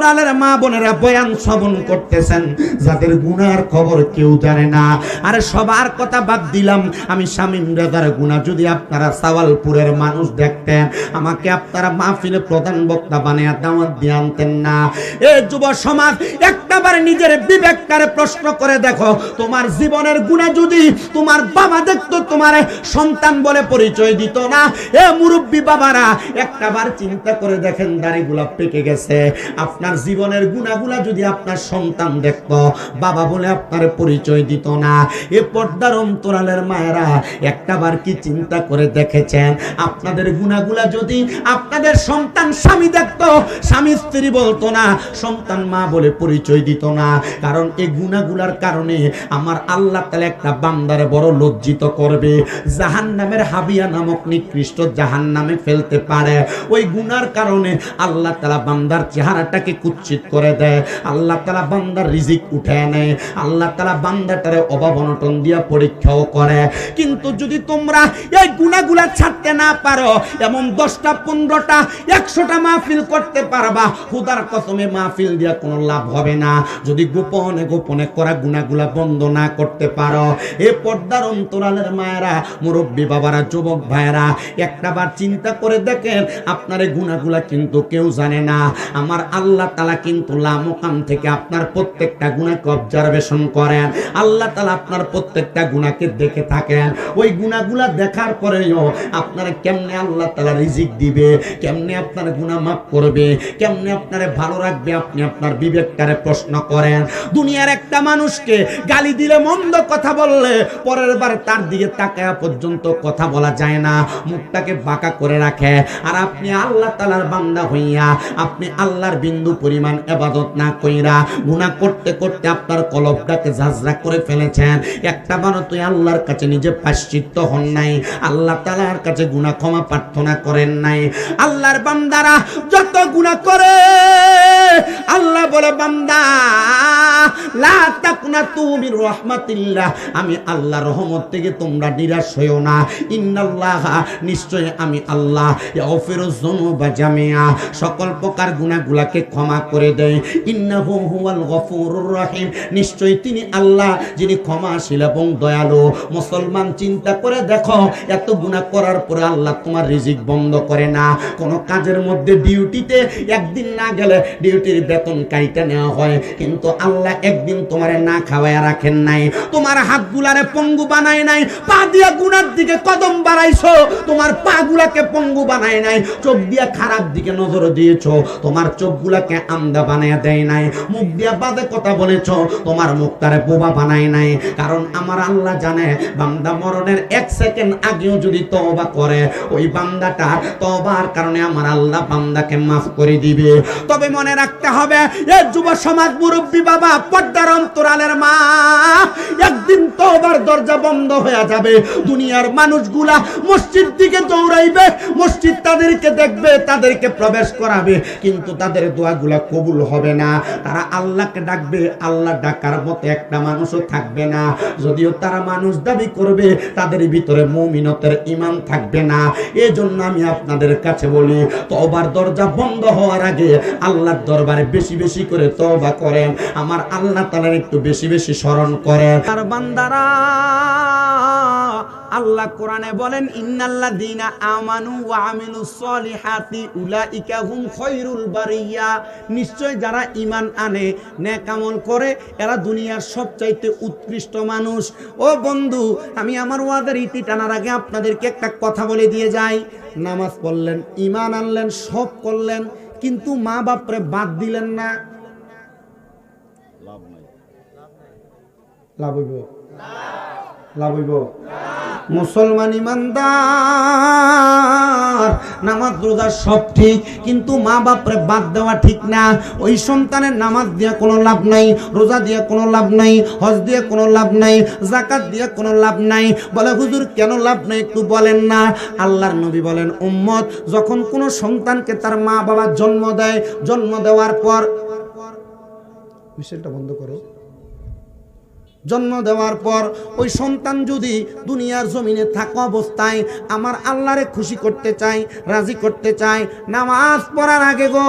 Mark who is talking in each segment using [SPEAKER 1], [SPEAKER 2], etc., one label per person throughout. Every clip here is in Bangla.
[SPEAKER 1] অন্তরালের মা বোনেরা বয়ান শ্রবণ করতেছেন, যাদের গুনার খবর কেউ জানে না। আরে সবার কথা বাদ দিলাম, আমি শামীম রেজার গুনাহ যদি আপনারা সাওয়ালপুরের মানুষ দেখতেন, আমাকে আপনারা মাহফিলে প্রধান বক্তা বানিয়ে দাওয়াত দিয়ে আনতেন না। এই যুব সমাজ একটাবার নিজের বিবেকটারে প্রশ্ন করে দেখো, তোমার জীবনের গুনাহ যদি তোমার বাবা দেখতো, তোমার সন্তান বলে পরিচয় দিত না। এ মুরব্বী বাবারা একটাবার চিন্তা করে দেখেন, দাড়িগুলা পেকে গেছে, আপনার জীবনের গুনাহগুলা যদি আপনার সন্তান দেখতো, বাবা বলে আপনার পরিচয় দিত না। এ পর্দার অন্তরালের মায়েরা একটাবার কি চিন্তা করে দেখেছেন, আপনাদের গুনাহগুলা যদি আপনাদের সন্তান স্বামী দেখতো, স্বামী স্ত্রী বলতো না, সন্তান মা বলে পরিচয় দিত না। কারণ এই গুনাহগুলার কারণে আমার আল্লাহ তাআলা একটা বান্দারে বড় লজ্জিত করবে, জাহান্নামের হাবিয়া নামক নিকৃষ্ট জাহান্নামে ফেলতে পারে। ওই গুনার কারণে আল্লাহ তাআলা বান্দার চেহারাটাকে কুৎসিত করে দেয়, আল্লাহ তাআলা বান্দার রিজিক উঠায় নেয়, আল্লাহ তাআলা বান্দাটারে অভাব অনটন দিয়া পরীক্ষাও করে। কিন্তু যদি তোমরা এই গুনাহগুলা ছাড়তে না পারো, এমন 10টা 15টা 100টা মাহফিল করতে পারবা, খোদার কসমে মাহফিল দিয়া কোনো লাভ হবে না যদি গোপনে গোপনে করা গুনাহগুলা বন্ধ না করতে পারো। এ পর্দার অন্তরালের মায়েরা, মুরব্বী বাবারা, যুবক ভাইয়েরা, একটাবার চিন্তা করে দেখেন, আপনার এই গুনাহগুলা কিন্তু কেউ জানে না। আমার আল্লাহ তাআলা কিন্তু লামকাম থেকে আপনার প্রত্যেকটা গুনাহকে অবজারভেশন করেন। আল্লাহ তাআলা আপনার প্রত্যেকটা গুনাহকে দেখে থাকেন। ওই গুনাহগুলা দেখার পরেও আপনার কেমনে আল্লাহ তাআলা রিজিক দিবে, কেমনে আপনার গুনাহ মাফ করবে, কেমনে আপনারে ভালো রাখবে, আপনি আপনার বিবেকটারে প্রশ্ন করেন। দুনিয়ার একটা মানুষকে গালি দিলে, মন্দ কথা বললে, পরের বার তার দিকে তাকায়া পর্যন্ত কথা বলা যায় না, মুখটাকে বাঁকা করে রাখে। আর আপনি আল্লাহ তাআলার বান্দা হইয়া আপনি আল্লাহর বিন্দু পরিমাণ ইবাদত না কইরা গুনাহ করতে করতে আপনার কলবটাকে ঝাঁঝরা করে ফেলেছেন। একটাবারও তুই আল্লাহর কাছে নিজে প্রায়শ্চিত্ত হন নাই, আল্লাহ তাআলার কাছে গুনাহ ক্ষমা প্রার্থনা করেন নাই। আল্লাহর বান্দারা যত গুনাহ করে, আল্লাহ বলে, বান্দা লা তাকনাতু মির রাহমাতিল্লাহ, আমি আল্লাহর রহমত থেকে তোমরা নিরাশ হইও না। ইন্নাল্লাহা, নিশ্চয় আমি আল্লাহ, ইয়াগফিরুয যুনুবা জামিআ, সকল প্রকার গুনাহগুলোকে ক্ষমা করে দেয়। ইন্নাহু হুয়াল গফুরুর রহিম, নিশ্চয় তিনি আল্লাহ যিনি ক্ষমাশীল এবং দয়ালু। মুসলমান চিন্তা করে দেখো, এত গুনাহ করার পরে আল্লাহ তোমার রিজিক বন্ধ করে না। কোন কাজের মধ্যে ডিউটিতে একদিন না গেলে ডিউটির বেতন কাইটা নেওয়া হয়, কিন্তু আল্লাহ একদিন তোমারে না খাওয়ায়া রাখেন নাই, তোমার হাতগুলারে পঙ্গু বানায় নাই, পা দিয়া গুনার দিকে কদম বাড়াইছো, তোমার পা গুলাকে পঙ্গু বানায় নাই, চোখ দিয়া খারাপ দিকে নজর দিয়েছো, তোমার চোখগুলাকে আন্ধা বানায় দেয় নাই, মুখ দিয়া বাজে কথা বলেছো, তোমার মুখটারে বোবা বানায় নাই। কারণ আমার আল্লাহ জানে, বান্দা মরণের 1 সেকেন্ড আগেও যদি তওবা করে, ওই বান্দাটা তওবার কারণে আমার আল্লাহ বান্দাকে মাফ করে দিবে। তবে মনে রাখতে হবে, এই যুব সমাজ, মুরব্বী বাবা, পর্দার অন্তরালের মা, একদিন তওবার দরজা বন্ধ হয়ে যাবে। দুনিয়ার মানুষগুলা মসজিদ দিকে দৌড়াইবে, মসজিদ তাদেরকে দেখবে, তাদেরকে প্রবেশ করাবে, কিন্তু তাদের দোয়াগুলা কবুল হবে না। তারা আল্লাহকে ডাকবে, আল্লাহ ডাকার মতো একটা মানুষও থাকবে না। যদিও তারা মানুষ দাবি করবে, তাদের ভিতরে মুমিনতের ঈমান থাকবে না। এজন্য আমি আপনাদের কাছে বলি, তওবার দরজা বন্ধ হওয়ার আগে আল্লাহর দরবারে বেশি বেশি করে তওবা করেন, আমার আল্লাহ তাআলার একটু বেশি বেশি স্মরণ করেন। আর বান্দারা, আল্লাহ কোরআনে বলেন, ইন্নাল্লাযীনা আমানু ওয়া আমিলুস সলিহাতি উলাইকা হুম খায়রুল বারিয়া, নিশ্চয় যারা ঈমান আনে, নেক আমল করে, এরা দুনিয়ার সবচাইতে উৎকৃষ্ট মানুষ। ও বন্ধু, আমি আমার ওয়াজের ইতি টানার আগে আপনাদেরকে একটা কথা বলে দিয়ে যাই। নামাজ পড়লেন, ঈমান আনলেন, সব করলেন, কিন্তু মা বাপরে বাদ দিলেন না, লাভ নাই। লাভ হইব? লাভ হইব? মুসলমান ইমানদার, নামাজ রোজা সব ঠিক, কিন্তু মা বাপরে বাদ দেওয়া ঠিক না। ওই সন্তানের নামাজ দিয়ে কোনো লাভ নাই, রোজা দিয়ে কোনো লাভ নাই, হজ দিয়ে কোনো লাভ নাই, যাকাত দিয়ে কোনো লাভ নাই। বলে, হুজুর কেন লাভ নাই একটু বলেন না। আল্লাহর নবী বলেন, উম্মত যখন কোনো সন্তানকে তার মা বাবা জন্ম দেয়, জন্ম দেওয়ার পর, মিশেলটা বন্ধ করো, জন্ম দেওয়ার পর ওই সন্তান যদি দুনিয়ার জমিনে থাকা অবস্থায় আমার আল্লাহরে খুশি করতে চাই, রাজি করতে চাই, নামাজ পড়ার আগে গো,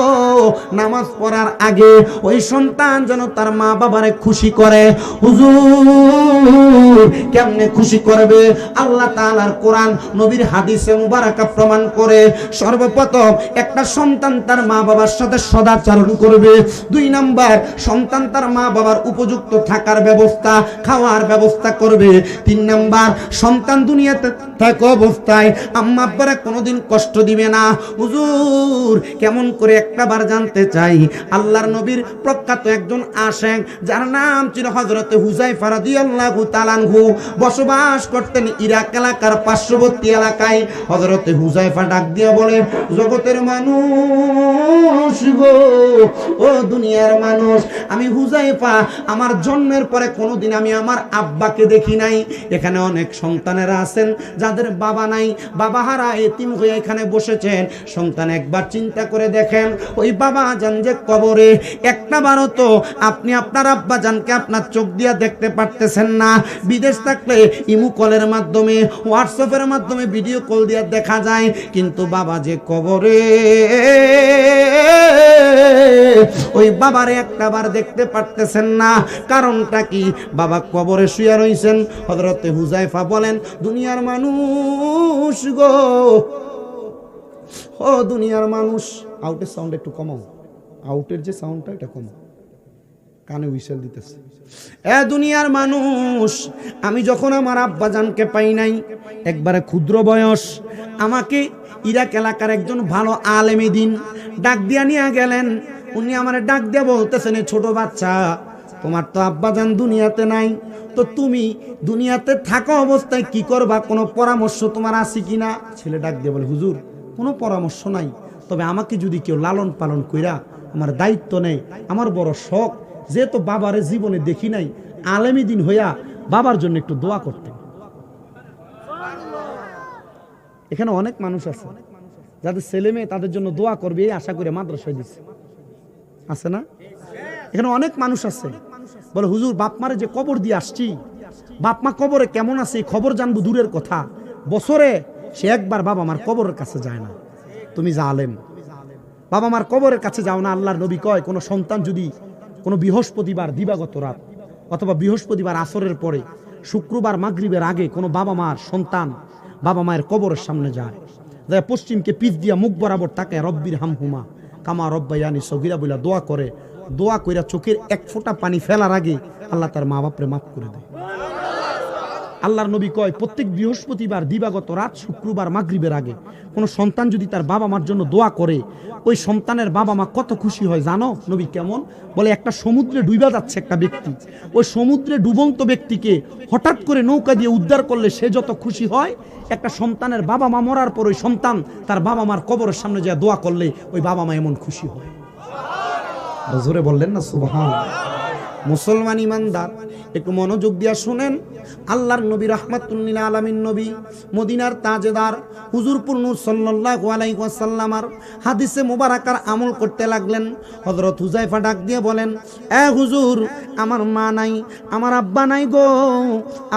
[SPEAKER 1] নামাজ পড়ার আগে ওই সন্তান যেন তার মা বাবারে খুশি করে। হুজুর কেমনে খুশি করবে? আল্লাহ তাআলার কোরআন, নবীর হাদিসে মুবারাকা প্রমাণ করে। সর্বপ্রথম একটা সন্তান তার মা বাবার সাথে সদাচরণ করবে। 2 নাম্বার, সন্তান তার মা বাবার উপযুক্ত থাকার ব্যবস্থা, খাওয়ার ব্যবস্থা করবে। 3 নাম্বার, সন্তান দুনিয়াতে থাকা অবস্থায় আম্মা আব্বারা কোনোদিন কষ্ট দিবে না। হুজুর কেমন করে? একটাবার জানতে চাই। আল্লাহর নবীর প্রখ্যাত একজন আশেক যার নাম ছিল হযরতে হুযায়ফা রাদিয়াল্লাহু তাআলা আনহু, বসবাস করতেন ইরাক এলাকার পার্শ্ববর্তী এলাকায়। হযরতে হুযায়ফা ডাক দিয়ে বলে, জগতের মানুষ গো, ও দুনিয়ার মানুষ, আমি হুযায়ফা আমার জন্মের পরে কোনোদিন আমি আমার আব্বাকে দেখি নাই। এখানে অনেক সন্তানেরা আছেন যাদের বাবা নাই, বাবা হারা এতিম হয়ে এখানে বসেছেন। সন্তান একবার চিন্তা করে দেখেন, ওই বাবা জান যে কবরে, একটাবারও তো আপনি আপনার আব্বা জানকে আপনার চোখ দিয়া দেখতে পারতেছেন না। বিদেশ থাকলে ইমু কলের মাধ্যমে, হোয়াটসঅ্যাপের মাধ্যমে ভিডিও কল দিয়া দেখা যায়, কিন্তু বাবা যে কবরে, ওই বাবারে একটাবার দেখতে পারতেছেন না। কারণটা কি? বাবা কবরে শুয়ে রইছেন। হযরতে হুযায়ফা বলেন, দুনিয়ার মানুষ গো, ও দুনিয়ার মানুষ, আউটের সাউন্ড একটু কমাও, আউটের যে সাউন্ডটা এটা কমাও, কানে হুইসেল দিতেছে। এ দুনিয়ার মানুষ, আমি যখন আমার আব্বা জানকে পাই নাই, একবারে ক্ষুদ্র বয়স, আমাকে ইরাক এলাকার একজন ভালো আলেমে দিন ডাক দিয়া নিয়ে গেলেন। উনি আমারে ডাক দিয়া বলতেছেন, ছোট বাচ্চা, তোমার তো আব্বা জান দুনিয়াতে নাই, তো তুমি দুনিয়াতে থাকা অবস্থায় কি করবা? কোনো পরামর্শ তোমার আছে কিনা? ছেলে ডাক দিয়ে বলে, হুজুর কোনো পরামর্শ নাই, তবে আমাকে যদি কেউ লালন পালন কইরা আমার দায়িত্ব নেই, আমার বড় শখ, যেহেতু বাবারে জীবনে দেখি নাই, আলেমী দিন হইয়া বাবার জন্য একটু দোয়া করতে। এখানে অনেক মানুষ আছে যাদের ছেলে মেয়ে তাদের জন্য দোয়া করবে এই আশা করে মাদ্রাসায় দিচ্ছে, আছে না? এখানে অনেক মানুষ আছে বলে, হুজুর বাপ মারে যে কবর দিয়ে আসছি, বাপ মা কবরে কেমন আছে খবর জানবো দূরের কথা, বছরে সে একবার বাবা মার কবরের কাছে যায় না। তুমি জালেম, বাবা মার কবরের কাছে যাও না। আল্লাহর নবী কয়, কোনো সন্তান যদি কোনো বৃহস্পতিবার দিবাগত রাত অথবা বৃহস্পতিবার আসরের পরে শুক্রবার মাগরিবের আগে কোনো বাবা মার সন্তান বাবা মায়ের কবরের সামনে যায়, পশ্চিমকে পিছ দিয়া মুখ বরাবর তাকায়, রব্বির হামহুমা কামা রব্বায়ানি সগীরা বইলা দোয়া করে, দোয়া কইরা চোখের এক ফোঁটা পানি ফেলার আগে আল্লাহ তার মা বাপরে মাফ করে দেয়। আল্লাহর নবী কয়, প্রত্যেক বৃহস্পতিবার দিবাগত রাত শুক্রবার মাগরিবের আগে কোনো সন্তান যদি তার বাবা মার জন্য দোয়া করে, ওই সন্তানের বাবা মা কত খুশি হয় জানো? নবী কেমন বলে, একটা সমুদ্রে ডুইবা যাচ্ছে একটা ব্যক্তি, ওই সমুদ্রে ডুবন্ত ব্যক্তিকে হঠাৎ করে নৌকা দিয়ে উদ্ধার করলে সে যত খুশি হয়, একটা সন্তানের বাবা মা মরার পর ওই সন্তান তার বাবা মার কবরের সামনে যা দোয়া করলে ওই বাবা মা এমন খুশি হয়। জোরে বললেন না সুবহানাল্লাহ। মুসলমান ইমানদার একটু মনোযোগ দিয়া শুনেন, আল্লাহর নবী রাহমাতুল লিল আলামিন নবী, মদিনার তাজেদার হুজুরপুর নূর সাল্লাল্লাহু আলাইহি ওয়াসাল্লামার হাদিসে মুবারাকার আমল করতে লাগলেন। হযরত হুযায়ফা ডাক দিয়ে বলেন, এ হুজুর, আমার মা নাই, আমার আব্বা নাই গো,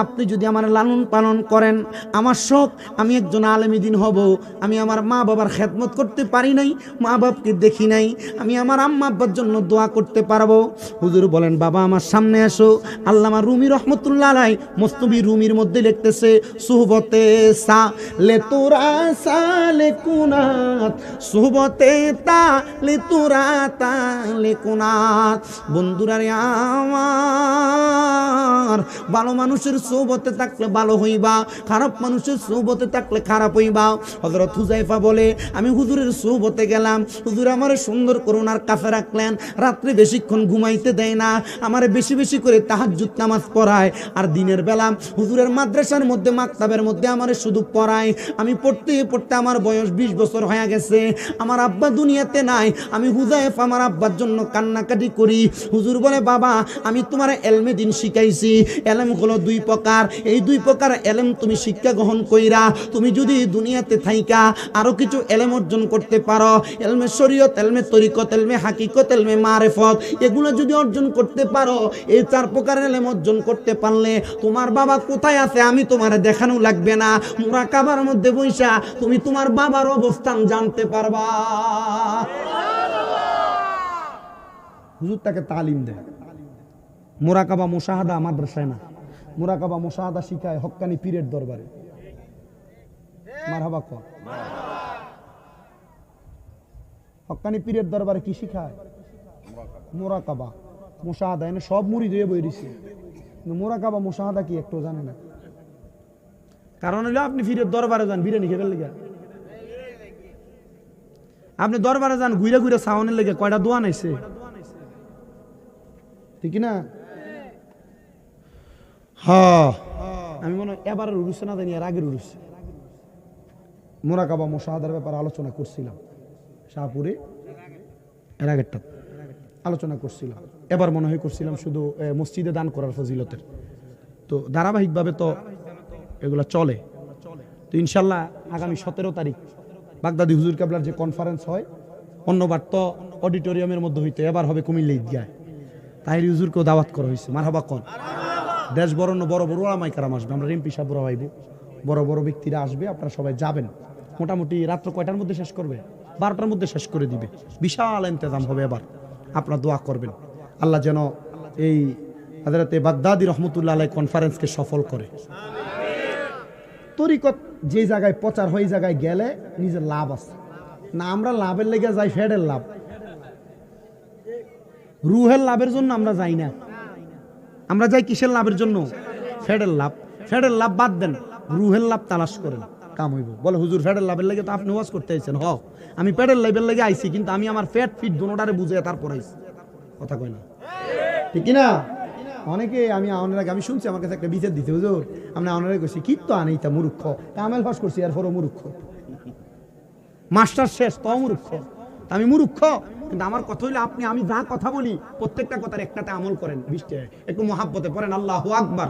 [SPEAKER 1] আপনি যদি আমার লালন পালন করেন, আমার শখ আমি একজন আলেমী দিন হব, আমি আমার মা বাবার খেদমত করতে পারি নাই, মা বাপকে দেখি নাই, আমি আমার আম্মা আব্বার জন্য দোয়া করতে পারবো। হুজুর বলেন, বাবা আমার সামনে আসো। আল্লামা রুমি রহমতুল্লাহ আলাইহি মুস্তবি রুমির মধ্যে লিখতেছে, সুহবতে সা লে তোরা সালে কুনাত, সুহবতে তা লে তোরা তা লে কুনাত। বন্ধুরা রে আমার, ভালো মানুষের সুহবতে থাকলে ভালো হইবা, খারাপ মানুষের সুহবতে থাকলে খারাপ হইবা। হযরত হুযায়ফা বলে, আমি হুজুরের সুহবতে গেলাম, হুজুর আমারে সুন্দর করুণার কাফে রাখলেন, রাত্রে বেশিক্ষণ ঘুমাইতে দেয় না, আমারে বেশি বেশি করে তাহাজ্জুদ নামাজ পড়ায়, আর দিনের বেলা হুজুরের মাদ্রাসার মধ্যে মাকতাবের মধ্যে আমারে শুধু পড়ায়। আমি পড়তে পড়তে আমার বয়স 20 বছর হয়ে গেছে, আমার আব্বা দুনিয়াতে নাই, আমি হুযায়ফা আমার আব্বার জন্য কান্নাকাটি করি। হুজুর বলে, বাবা আমি তোমার এলমে দিন শিখাইছি, এলম হলো 2 প্রকার, এই 2 প্রকার এলম তুমি শিক্ষা গ্রহণ কইরা তুমি যদি দুনিয়াতে থাইকা আরো কিছু এলম অর্জন করতে পারো, এলমে শরীয়ত, এলমে তরিকত, এলমে হাকিকত, এলমে মারিফত, এগুলো যদি অর্জন করতে পারো, এই 4 প্রকারের ইলম অর্জন করতে পারলে তোমার বাবা কোথায় আছে আমি তোমার দেখানো লাগবে না, মুরাকাবার মধ্যে বইসা তুমি তোমার বাবার অবস্থান জানতে পারবা। হুজুর তাকে তালিম দেয়। মুরাকাবা মুশাহাদা মাদ্রাসায় না, মুরাকাবা মুশাহাদা শিখায় হক্কানি পীরের দরবারে। মারহাবা কর। হক্কানি পীরের দরবারে কি শিখায়? মুরাকাবা মুশাহাদা। এনে সব মুরিদ হয়ে বই দিছে, মুরাকাবা মুশাহাদা কি একটু জানে না। কারণ হলো আপনি পীরের দরবারে যান বিরিয়ানি খেয়ে লেগে, আপনি দরবারে যান ঘুরে ঘুরে সাউনের লেগে কয়টা দোয়া নাইছে, ঠিক না? হ্যাঁ, আমি মনে হয় এবারের উড়ুছে না জানি, এর আগের উড়ুছে। মুরাকাবা মুশাহাদার ব্যাপারে আলোচনা করছিলাম শাহপুরে, এর আগেরটা আলোচনা করছিলাম। এবার মনে হয় করছিলাম শুধু মসজিদে দান করার ফজিলতের। তো ধারাবাহিকভাবে তো এগুলা চলে। তো ইনশাল্লাহ আগামী 17 তারিখ বাগদাদি হুজুর কেবলার যে কনফারেন্স হয়, অন্যবার তো অডিটোরিয়ামের মধ্যে হইতে, এবার হবে কুমিল্লা ঈদগায়। তাহির হুজুরকেও দাওয়াত করা হয়েছে। মারহাবা কোন। দেশ বরণ্য বড় বড় ওলামায়ে কেরাম আসবে, আমরা এমপি সাহেব আইব, বড় বড় ব্যক্তিরা আসবে, আপনারা সবাই যাবেন। মোটামুটি রাত্র কয়টার মধ্যে শেষ করবে? 12টার মধ্যে শেষ করে দিবে। বিশাল ইন্তেজাম হবে। এবার আপনারা দোয়া করবেন আল্লাহ যেন এই হযরতে বাগদাদি রহমতুল্লাহ আলাইহি কনফারেন্সকে সফল করে। তরিকত যে জায়গায় প্রচার হয়, জায়গায় গেলে নিজের লাভ আছে না। আমরা লাভের লেগে যাই, ফেডের লাভ, রুহের লাভের জন্য আমরা যাই না। আমরা যাই কিসের লাভের জন্য? ফেডের লাভ। ফেডের লাভ বাদ দেন, রুহের লাভ তালাশ করেন, কাম হইব। বলে হুজুর ফেডের লাভের লেগে তো আপনি ওয়াজ করতে আইছেন। হ, আমি পেটের লাভের লেগে আইছি, কিন্তু আমি আমার ফেট ফিট দুটোটারে বুঝে তারপর আইছি। কথা কই না, ঠিক না? অনেকে আমি শুনছি আমার কাছে একটা বিচার দিতে, হুজুর আমরা অনারে কইছি কি তো আনেইতা মূর্খ, কামেল পাস করছি আর পরও মূর্খ, মাস্টার শেষ তো মূর্খ। আমি মূর্খ, কিন্তু আমার কথা হইলে আমি যা কথা বলি প্রত্যেকটা কথার একটাতে আমল করেন। একটু মহাব্বতে পড়েন আল্লাহু আকবার।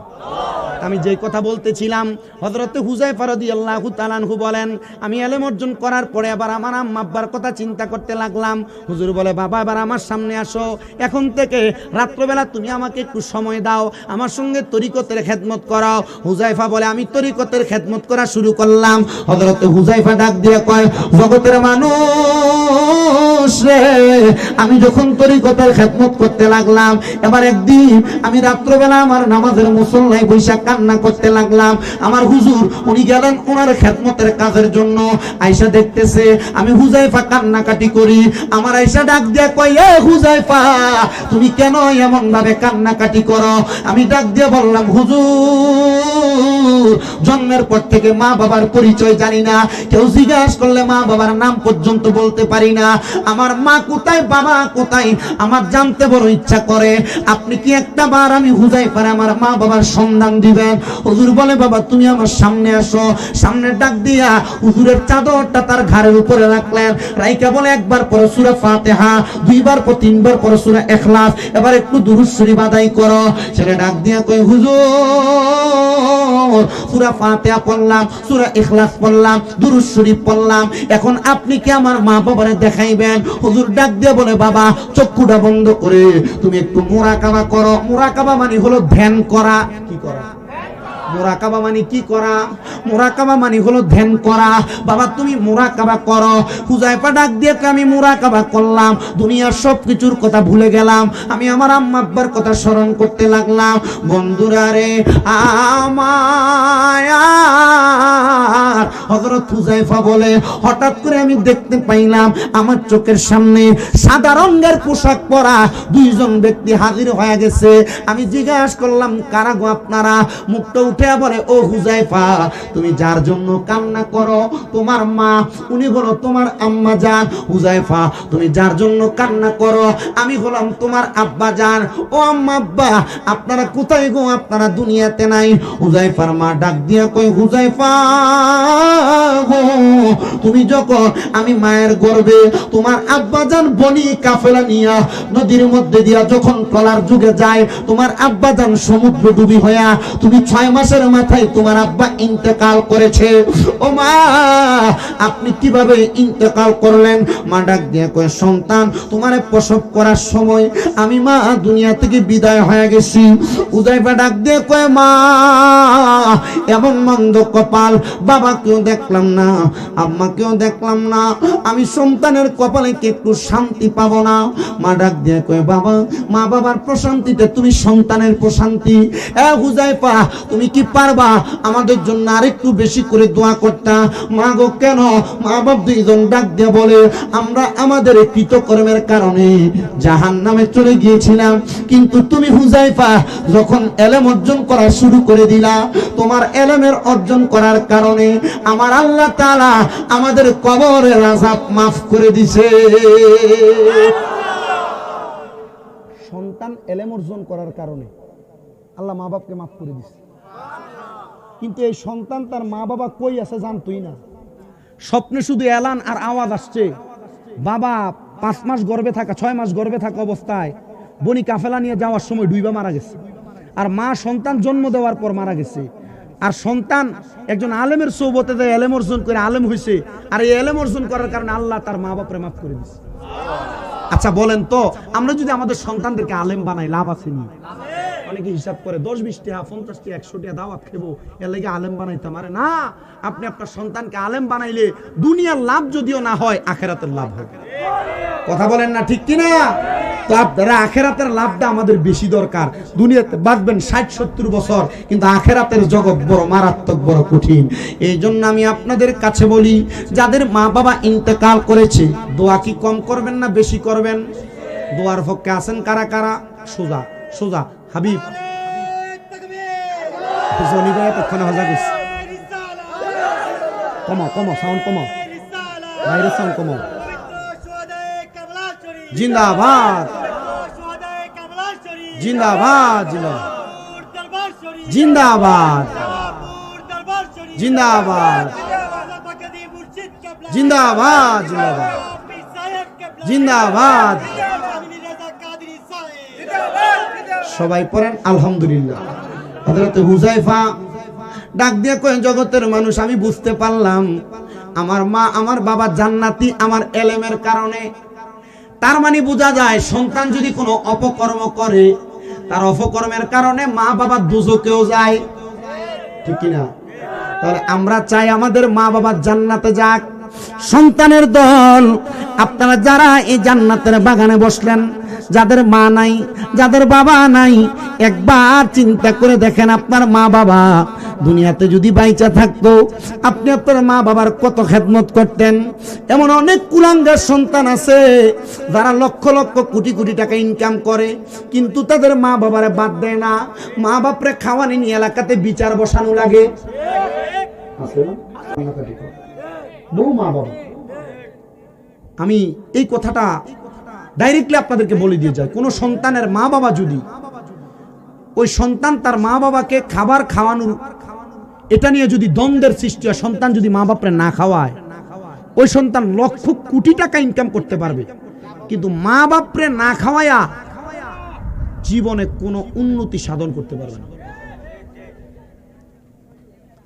[SPEAKER 1] আমি যে কথা বলতেছিলাম, হযরতে হুযায়ফা রাদিয়াল্লাহু তাআলা আনহু বলেন, আমি ইলম অর্জন করার পরে আবার আমার আম্মা আব্বার কথা চিন্তা করতে লাগলাম। হুজুর বলে, বাবা এবার আমার সামনে আসো, এখন থেকে রাত্রবেলা তুমি আমাকে একটু সময় দাও, আমার সঙ্গে তরিকতের খেদমত করো। হুযায়ফা বলে, আমি তরিকতের খেদমত করা শুরু করলাম। হযরতে হুযায়ফা ডাক দিয়ে কয়, জগতের মানুষ রে, আমি যখন তরিকতের খেদমত করতে লাগলাম, এবার একদিন আমি রাত্রবেলা আমার নামাজের মুসল্লায় বৈশা কান্না করতে লাগলাম। আমার হুজুর উনি গেলেন ওনার খেদমতের কাজের জন্য। আয়েশা দেখতেছে আমি হুযায়ফা কান্নাকাটি করি। আমার আয়েশা ডাক দিয়ে কয়, এ হুযায়ফা তুমি কেন এমন ভাবে কান্নাকাটি করো? আমি ডাক দিয়ে বললাম, হুজুর জন্মের পর থেকে মা বাবার পরিচয় জানি না, কেউ জিজ্ঞাসা করলে মা বাবার নাম পর্যন্ত বলতে পারি না। আমার মা কোথায়, বাবা কোথায়, আমার জানতে বড় ইচ্ছা করে। আপনি কি একটা বার আমি হুযায়ফার আমার মা বাবার সন্ধান দিবেন? হুজুর বলে, বাবা তুমি আমার সামনে আসো। সামনে ডাক দিয়া হুজুরের চাদরটা তার ঘাড়ের উপরে রাখলেন, রাইকা বলে, একবার পড়ো সূরা ফাতিহা, দুইবার পর তিনবার পড়ো সূরা ইখলাস, এবার একটু দুরূদ শরীফ আদায় করো। ছেলে ডাক দিয়া কই, হুজুর সূরা ফাতিহা পড়লাম, সূরা ইখলাস পড়লাম, দুরূদ শরীফ পড়লাম, এখন আপনি কি আমার মা বাবারে দেখাইবেন? হুজুর ডাক দিয়ে বলে, বাবা চক্ষুটা বন্ধ করে তুমি একটু মুরাকাবা করো। মুরাকাবা মানে হলো ধ্যান করা। কি করা? মুরাকাবা মানে কি করা? মুরাকাবা মানে হলো ধ্যান করা। বাবা তুমি মুরাকাবা করো। হুযায়ফা ডাক দিয়ে আমি মুরাকাবা করলাম, দুনিয়ার সব কিছুর কথা ভুলে গেলাম, আমি আমার আম্মা আব্বার কথা স্মরণ করতে লাগলাম। বন্ধুরা রে আমার, হযরত হুযায়ফা বলে, হঠাৎ করে আমি দেখতে পাইলাম আমার চোখের সামনে সাদা রঙের পোশাক পরা দুইজন ব্যক্তি হাজির হয়ে গেছে। আমি জিজ্ঞাসা করলাম, কারা গো আপনারা? মুখটা উঠে বলে, ও হুযায়ফা তুমি যার জন্য কান্না করো তোমার মা, উনি বলো তোমার আম্মা জান। হুযায়ফা তুমি যার জন্য কান্না করো আমি হলাম তোমার আব্বা জান। ও আম্মা আব্বা আপনারা কোথায় গো? আপনারা দুনিয়াতে নাই। হুযায়ফার মা ডাক দিয়া কই, হুযায়ফা গো তুমি যখন আমি মায়ের গর্ভে তোমার আব্বা জান বনি কাফেলা নিয়া নদীর মধ্যে দিয়া যখন কলার যুগে যায়, তোমার আব্বা জান সমুদ্র ডুবি হইয়া তুমি 6 মাস মাসের মাথায় তোমার আব্বা ইন্তেকাল করেছে। ও মা, আপনি কিভাবে ইন্তেকাল করলেন? মা ডাক দিয়ে কয়, সন্তান, তোমারে প্রসব করার সময় আমি মা দুনিয়া থেকে বিদায় হয়ে গেছি। হুযায়ফা ডাক দিয়ে কয়, মা এমন মন্দ কপাল, বাবাকেও দেখলাম না, আম্মাকেও দেখলাম না, আমি সন্তানের কপালে কি একটু শান্তি পাবো না? মা ডাক দিয়ে কয়, বাবা, মা বাবার প্রশান্তিতে তুমি সন্তানের প্রশান্তি। হুযায়ফা, তুমি কি পারবা আমাদের জন্য আরেকটু বেশি করে দোয়া করতা? মা গো, কেন? মা বাপ দুইজন ডাক দিয়ে বলে, আমরা আমাদের কৃতকর্মের কারণে জাহান্নামে চলে গিয়েছিলাম, কিন্তু তুমি হুযায়ফা যখন ইলম অর্জন করা শুরু করে দিলা, তোমার ইলমের অর্জন করার কারণে আমার আল্লাহ তাআলা আমাদের কবরের আযাব মাফ করে দিয়েছে। সন্তান ইলম অর্জন করার কারণে আল্লাহ মা বাপকে মাফ করে দিয়েছে। কিন্তু এই সন্তান তার মা বাবা কই আছে জানতই না। স্বপ্নে শুধু এলান আর আওয়াজ আসছে, বাবা 5 মাস গর্ভে থাকা, 6 মাস গর্ভে থাকা অবস্থায় বনি কাফেলা নিয়ে যাওয়ার সময় ডুইবা মারা গেছে, আর মা সন্তান জন্ম দেওয়ার পর মারা গেছে। আর সন্তান একজন আলেমের সোহবতে যে ইলম অর্জন করে আলেম হয়েছে, আর এই ইলম অর্জন করার কারণে আল্লাহ তার মা বাপরে মাফ করে দিয়েছে। আচ্ছা বলেন তো, আমরা যদি আমাদের সন্তানদেরকে আলেম বানাই, লাভ আছে নি? অনেকে হিসাব করে 10-20 টাকা, 50 টাকা, 100 টাকা দাওয়াত খেবো, এর লাগে আলেম বানাইতাম। আরে না, আপনি আপনার সন্তানকে আলেম বানাইলে দুনিয়ার লাভ যদিও না হয়, আখেরাতের লাভ হবে। কথা বলেন না, ঠিক কিনা? তো আপনারা আখেরাতের লাভটা আমাদের বেশি দরকার। দুনিয়াতে বাঁচবেন 60-70 বছর, কিন্তু আখেরাতের জগৎ বড় মারাত্মক, বড় কঠিন। এই জন্য আমি আপনাদের কাছে বলি, যাদের মা বাবা ইন্তেকাল করেছে, দোয়া কি কম করবেন না বেশি করবেন? দোয়ার পক্ষে আছেন কারা কারা? সোজা সোজা হাবিব কমাও কমাও, সাউন্ড কমাও, বাইরের সাউন্ড কমাও। জিন্দাবাদ জিন্দাবাদ জিন্দাবাদ জিন্দাবাদ জিন্দাবাদ জিন্দাবাদ জিন্দাবাদ। সবাই পড়েন আলহামদুলিল্লাহ। হযরত হুযায়ফা ডাক দিয়ে কয়, জগতের মানুষ, আমি বুঝতে পারলাম আমার মা আমার বাবা জান্নাতি আমার ইলমের কারণে। তার মানে বোঝা যায়, সন্তান যদি কোনো অপকর্ম করে, তার অপকর্মের কারণে মা বাবা দোজখেও যায়, ঠিক কিনা? তাহলে আমরা চাই আমাদের মা বাবা জান্নাতে যাক। সন্তানের দল, আপনারা যারা এই জান্নাতের বাগানে বসলেন, যাদের মা নাই, যাদের বাবা নাই, একবার চিন্তা করে দেখেন, আপনার মা বাবা দুনিয়াতে যদি বাইচা থাকতো, আপনি আপনার মা বাবার কত খেদমত করতেন। এমন অনেক কুলাঙ্গার সন্তান আছে যারা লক্ষ লক্ষ কোটি কোটি টাকা ইনকাম করে, কিন্তু তাদের মা বাবারে বাদ দেয় না। মা বাপরে খাওয়ানি নিয়ে এলাকাতে বিচার বসানো লাগে। বহু মা বাবা, আমি এই কথাটা ডাইরেক্টলি আপনাদেরকে বলে দিয়ে যায়, কোন সন্তানের মা বাবা যদি, ওই সন্তান তার মা বাবাকে খাবার খাওয়ানোর এটা নিয়ে যদি দ্বন্দ্বের সৃষ্টি হয়, সন্তান যদি মা বাপরে না খাওয়ায়, ওই সন্তান লক্ষ কোটি টাকা ইনকাম করতে পারবে, কিন্তু মা বাপরে না খাওয়ায়া জীবনে কোনো উন্নতি সাধন করতে পারবে না।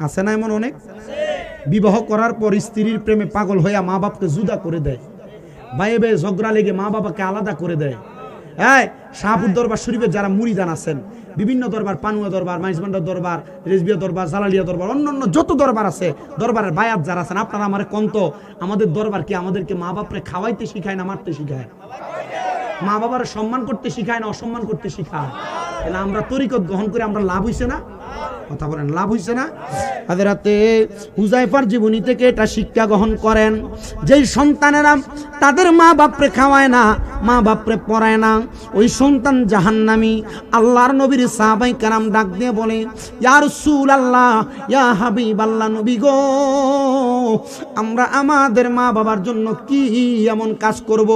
[SPEAKER 1] আছে না এমন অনেক? বিবাহ করার পর স্ত্রীর প্রেমে পাগল হইয়া মা বাপকে জুদা করে দেয়, ভাইয়ে ভাইয়ে ঝগড়া লেগে মা বাবাকে আলাদা করে দেয়। শাহপুর দরবার শরীফের যারা মুরিদান আছেন, বিভিন্ন দরবার, পানুয়া দরবার, মাইজবান্ডার দরবার, রেজবিয়া দরবার, জালালিয়া দরবার, অন্যান্য যত দরবার আছে, দরবারের বায়াত যারা আছেন, আপনারা আমারে কন্ত, আমাদের দরবার কি আমাদেরকে মা বাপরে খাওয়াইতে শিখায় না মারতে শিখায়? মা বাবার সম্মান করতে শিখায় না অসম্মান করতে শিখায়? তাহলে আমরা তরিকত গ্রহণ করে আমরা লাভ হইছে না? কথা বলেন, লাভ হইছে না? হযরতে হুযায়ফার জীবনী থেকে এটা শিক্ষা গ্রহণ করেন, যেই সন্তানেরা তাদের মা বাপরে খাওয়ায় না, মা বাপরে পড়ায় না, ওই সন্তান জাহান্নামী। আল্লাহর নবীর সাহাবায়ে কেরাম ডাক দিয়ে বলে, ইয়া রাসূলুল্লাহ, ইয়া হাবিবাল্লাহ, নবী গো, আমরা আমাদের মা বাবার জন্য কি এমন কাজ করব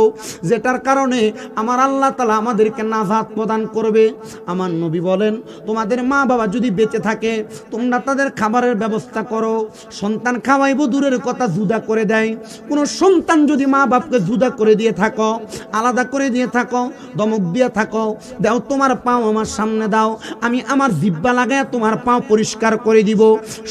[SPEAKER 1] যেটার কারণে আমার আল্লাহ তাআলা আমাদেরকে নাজাত প্রদান করবে? আমার নবী বলেন, তোমাদের মা বাবা যদি বেঁচে থাকে, তোমরা তাদের খাবারের ব্যবস্থা করো। সন্তান খাওয়াইবো দূরের কথা, জুদা করে দেয়। কোনো সন্তান যদি মা বাপকে জুদা করে দিয়ে থাকো, আলাদা করে দিয়ে থাকো, ধমক দিয়ে থাকো, দাও তোমার পাও আমার সামনে দাও, আমি আমার জিহ্বা লাগায় তোমার পাও পরিষ্কার করে দিব।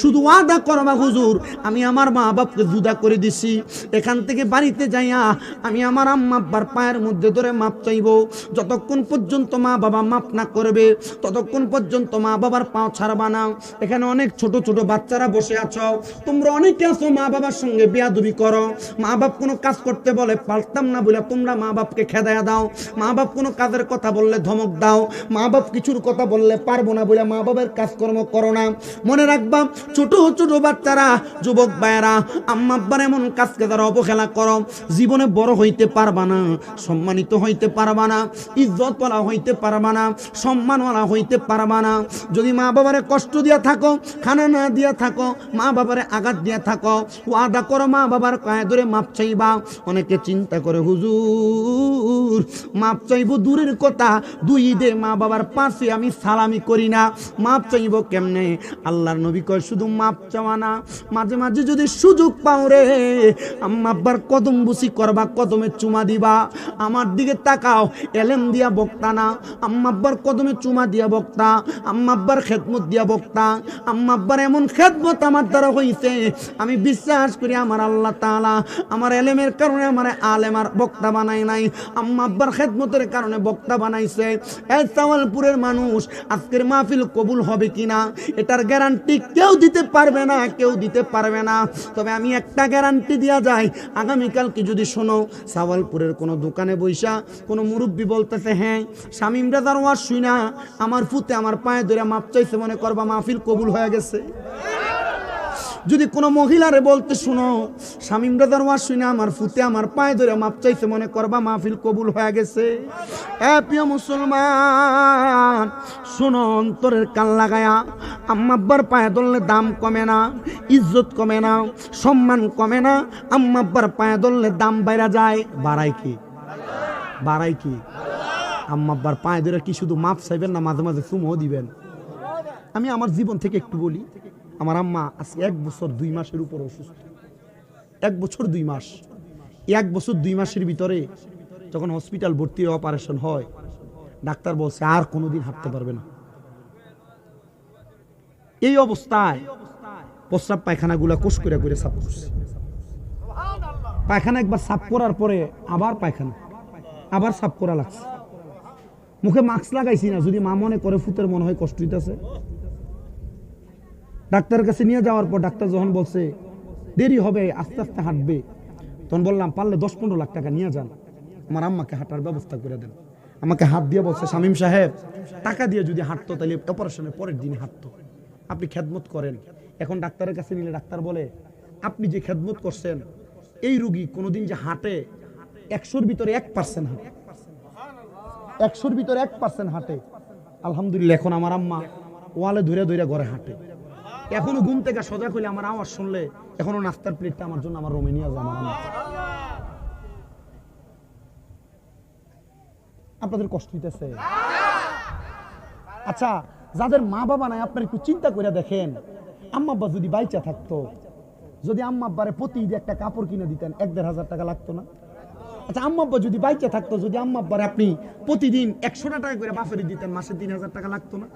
[SPEAKER 1] শুধু ওয়াদা করবা হুজুর আমি আমার মা বাপকে জুদা করে দিছি, এখান থেকে বাড়িতে যাইয়া আমি আমার আম্মা আব্বার পায়ের মধ্যে ধরে মাপ চাইবো। যতক্ষণ পর্যন্ত মা বাবা মাপ না করবে ততক্ষণ পর্যন্ত মা বাবার পাও ছাড়বা না। এখানে অনেক ছোট ছোট বাচ্চারা বসে আছো, তোমরা অনেকে আছো মা বাবার সঙ্গে বেয়াদবি করো। মা বাপ কোনো কাজ করতে বলে পারতাম না বলে তোমরা মা বাপকে খেদায়া দাও। মা বাপ কোনো কাজের কথা বললে ধমক দাও। মা বাপ কিছুর কথা বললে পারবো না বলে মা বাবার কাজকর্ম করো না। মনে রাখবা ছোট ছোট বাচ্চারা, যুবক ভাইয়েরা, আম্মা আব্বার এমন কাজকে তারা অবহেলা করো, জীবনে বড় হইতে পারবা না, সম্মানিত হইতে পারবা না, ইজ্জতওয়ালা হইতে পারবা না, সম্মানওয়ালা হইতে পারবা না। যদি মা বাবারে কষ্ট দিয়া থাকো, খানা না দিয়া থাকো, মা বাবারে আঘাত দিয়া থাকো, ওয়াদা করো মা বাবার পায়ে ধরে মাপ চাইবা। অনেকে চিন্তা করে হুজুর মাপ চাইবো দূরের কথা, দুই ঈদে মা বাবার পাশে আমি সালামি করি না, মাপ চাইবো কেমনে? আল্লাহর নবী কয় শুধু মাপ চাওয়া না, মাঝে মাঝে যদি সুযোগ পাও রে আম্মা আব্বার কদম বুসি করবা, কদমে চুমা দিবা। আমার দিকে তাকাও, এলেম দিয়া বক্তা না, আম্মা আব্বার কদমে চুমা দিয়া বক্তা, আম্মা আব্বার খেদমত দিয়া বক্তা। আম্মা আব্বার এমন খেদমত আমার দ্বারা হইছে, আমি বিশ্বাস করি আমার আল্লাহ তাআলা আমার এলেমের কারণে আমার আলেম আর বক্তা বানাই নাই, আম্মা আব্বার খেদমতের কারণে বক্তা বানাইছে। এই সাওয়ালপুরের মানুষ আজকের মাহফিল কবুল হবে কিনা এটার গ্যারান্টি কেউ দিতে পারবে না, কেউ দিতে পারবে না। তবে আমি একটা গ্যারান্টি দেওয়া যায়, আগামীকালকে যদি শোনো সাওয়ালপুরের কোনো দোকানে বইসা কোনো মুরব্বী বলতেছে হ্যাঁ শামীম রাজার ওয়াজ শুনা আমার ফুতে আমার পায়ে ধরে মাপ চাইছে, মনে করবা মাহফিল কবুল হয়ে গেছে। যদি কোনো মহিলারে বলতে শুনো শামীম রাজার ওয়াজ শুনে আমার ফুতে আমার পায়ে ধরে মাপ চাইছে, মনে করবা মাহফিল কবুল হয়ে গেছে। এ প্রিয় মুসলমান শোনো, অন্তরের কান লাগায়া, আম্মা আব্বার পায়ে ধরলে দাম কমে না, ইজ্জত কমে না, সম্মান কমে না। আম্মা আব্বার পায়ে ধরলে দাম বাইরা যায়, বাড়ায় কি? বাড়ায় কি? আম্মা আব্বার পায়ে ধরে কি শুধু মাপ চাইবেন না, মাঝে মাঝে চুমও দিবেন? আমি আমার জীবন থেকে একটু বলি। আমার আম্মা আজকে 1 বছর 2 মাসের উপর অসুস্থ। 1 বছর 2 মাস। 1 বছর 2 মাসের ভিতরে যখন হসপিটাল ভর্তি অপারেশন হয়, ডাক্তার বলছে আর কোনোদিন হাঁটতে পারবে না। এই অবস্থায় প্রস্রাব পায়খানাগুলা কোষ করে করে সাফ করছে। পায়খানা একবার সাফ করার পরে আবার পায়খানা, আবার সাফ করা লাগছে। মুখে মাস্ক লাগাইছি না, যদি মা মনে করে ফুতের মনে হয় কষ্ট হইতেছে। ডাক্তারের কাছে নিয়ে যাওয়ার পর ডাক্তার যখন বলছে দেরি হবে, আস্তে আস্তে হাঁটবে, তখন বললাম পারলে 10-15 লাখ টাকা নিয়ে যান, আমার আম্মাকে হাঁটার ব্যবস্থা করে দেন। আমাকে হাত দিয়ে বলছে শামীম সাহেব টাকা দিয়ে যদি হাঁটতো তাহলে অপারেশনের পরের দিনে হাঁটতো, আপনি খেদমত করেন। এখন ডাক্তারের কাছে নিলে ডাক্তার বলে আপনি যে খেদমত করছেন এই রুগী কোনোদিন যে হাঁটে 100-র ভিতরে 1% হাঁটে, 100-র ভিতরে 1% হাঁটে। আলহামদুলিল্লাহ এখন আমার আম্মা ওয়ালে ধরে ধরে ঘরে হাঁটে। এখনো ঘুম থেকে সজাগ হইলে আমার আওয়াজ শুনলে এখনো নাস্তার প্লেটটা আমার জন্য আমার রুমে নিয়ে যায় আমার আম্মা। আপনাদের কষ্ট হইতেছে? আচ্ছা যাদের মা বাবা নাই আপনারা একটু চিন্তা করে দেখেন, আম্মা আব্বা যদি বাইচা থাকতো, যদি আম্মা আব্বারে প্রতি ঈদে একটা কাপড় কিনে দিতেন 1-1.5 হাজার টাকা লাগতো না? আচ্ছা আম্মা আব্বা যদি বাইচা থাকতো, যদি আম্মা আব্বারে আপনি প্রতিদিন 100 টাকা করে বাফেরি দিতেন, মাসে 3,000 টাকা লাগতো না?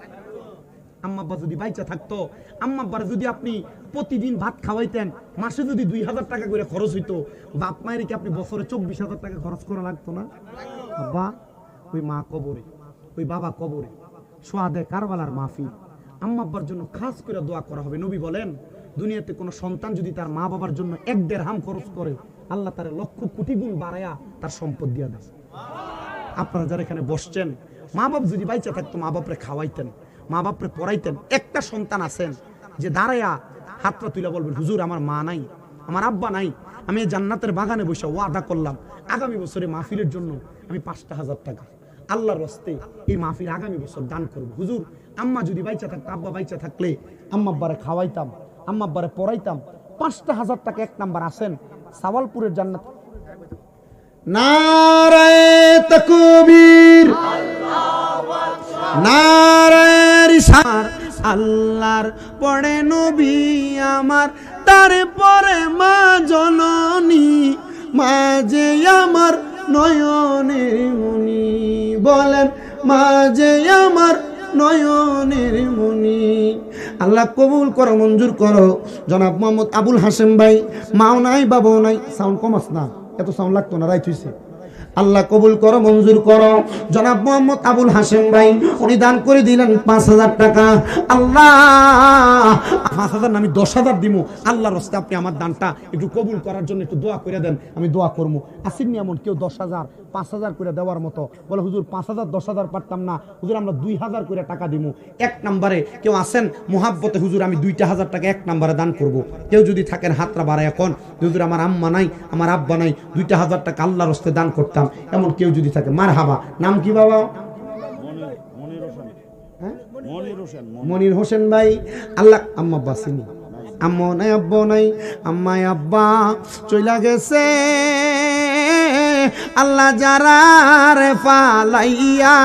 [SPEAKER 1] আম্মা আব্বা যদি বাইচা থাকতো, আম্মা আব্বারে যদি আপনি প্রতিদিন ভাত খাওয়াইতেন, মাসে যদি 2,000 টাকা করে খরচ হইতো, বাপ মায়ের কি আপনি বছরে 24,000 টাকা খরচ করা লাগতো না? আব্বা ওই মা কবরে, ওই বাবা কবরে, সোহাদে কারবালার মাহফিল, আম্মা আব্বার জন্য খাস করে দোয়া করা হবে। নবী বলেন দুনিয়াতে কোনো সন্তান যদি তার মা বাবার জন্য 1 দিরহাম খরচ করে, আল্লাহ তার লক্ষ কোটি গুণ বাড়ায়া তার সম্পদ দিয়া দেয়। আপনারা যারা এখানে বসছেন, মা বাপ যদি বাইচা থাকতো মা বাপরে খাওয়াইতেন, মা বাপরে পড়াইতেন। একটা সন্তান আছেন যে দাঁড়ায়া হাতটা তুলে বলবেন হুজুর আমার মা নাই, আমার আব্বা নাই, আমি জান্নাতের বাগানে বসে ওয়াদা করলাম আগামী বছরে মাহফিলের জন্য আমি 5,000 টাকা আল্লাহর রাস্তায় এই মাহফিল আগামী বছর দান করব। হুজুর আম্মা যদি বাইচা থাকতো, আব্বা বাইচা থাকলে আম্মা আব্বারে খাওয়াইতাম, আম্মা আব্বারে পড়াইতাম। 5,000 টাকা 1 নাম্বার আছেন সাওয়ালপুরের জান্নাত। নারায়ে তাকবীর, নারায়ে রিসালাত, আল্লাহর পরে নবী আমার, তারপরে মা জননী, মা যে আমার নয়নের মনি। বলেন মা যে আমার নয়নের মনি। আল্লাহ কবুল করো, মঞ্জুর করো। জনাব মোহাম্মদ আবুল হাশেম ভাই, মাও নাই বাবাও নাই, সাউন্ড কম আস না, এত সাউন্ড লাগতো না, রাইট হইছে। আল্লাহ কবুল করো, মঞ্জুর করো। জনাব মোহাম্মদ আবুল হাশেম ভাই উনি দান করে দিলেন 5,000 টাকা। আল্লাহ 5,000 না, আমি 10,000 দিব। আল্লাহর রাস্তায় আপনি আমার দানটা একটু কবুল করার জন্য একটু দোয়া করে দেন, আমি দোয়া করবো। আসেননি এমন কেউ 10,000 5,000 করে দেওয়ার মতো? বলে হুজুর 5,000 10,000 পারতাম না হুজুর, আমরা 2,000 করে টাকা দিব। এক নম্বরে কেউ আসেন মুহাব্বতে, হুজুর আমি 2,000 টাকা এক নম্বরে দান করব। কেউ যদি থাকেন হাতটা বাড়ায় এখন, হুজুর আমার আম্মা নাই, আমার আব্বা নাই, 2,000 টাকা আল্লাহর রাস্তায় দান করতাম, এমন কেউ যদি থাকে মারহাবা। নাম কি বাবা? মনির হোসেন ভাই। আল্লাহ আম্মা আব্বা চিনি, আম্মা নাই আব্বা নাই, আম্মাই আব্বা চইলা গেছে। আল্লাহ যারা রে পালাইয়া